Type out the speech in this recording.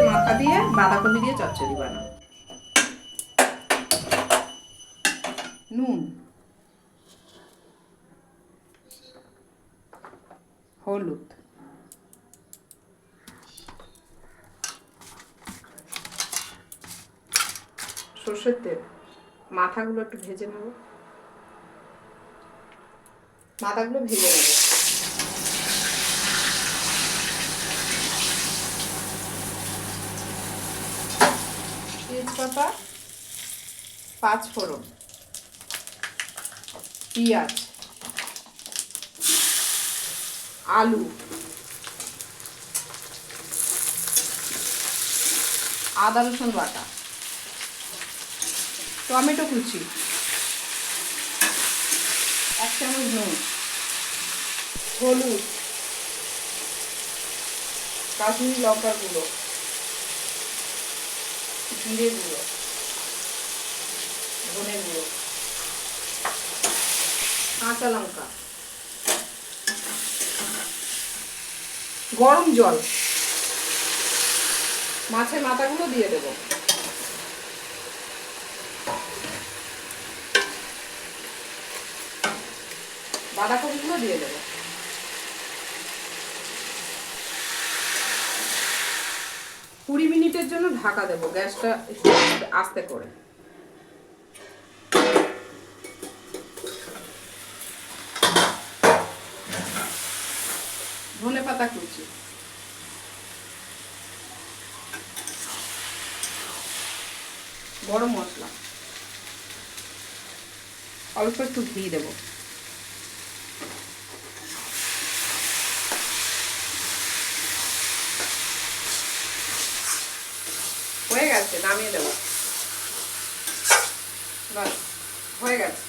মাথা দিয়ে বাঁধাকপি দিয়ে চচ্চড়ি বানাবো। নুন, হলুদ, সর্ষের তেল। মাথাগুলো একটু ভেজে নেব, মাথাগুলো ভেজে নেব। তেজপাতা, পাঁচফোড়ন, পেঁয়াজ, আলু, আদা রসুন বাটা, টমেটো কুচি, 1 চামচ নুন, হলুদ, কাশ্মীরি লঙ্কার গুঁড়ো, জিরে গুঁড়ো, ধনে গুঁড়ো, কাঁচা লঙ্কা, গরম জল। মাছের মাথাগুলো দিয়ে দেব। বাঁধাকপিগুলো দিয়ে দেব। 20 মিনিটের জন্য ঢাকা দেব, গ্যাসটা একটু আস্তে করে। ধনেপাতা কুচি, গরম মশলা, অল্প একটু ঘি দেব। হয়ে গেছে, নামিয়ে দেব। বাস, হয়ে গেছে।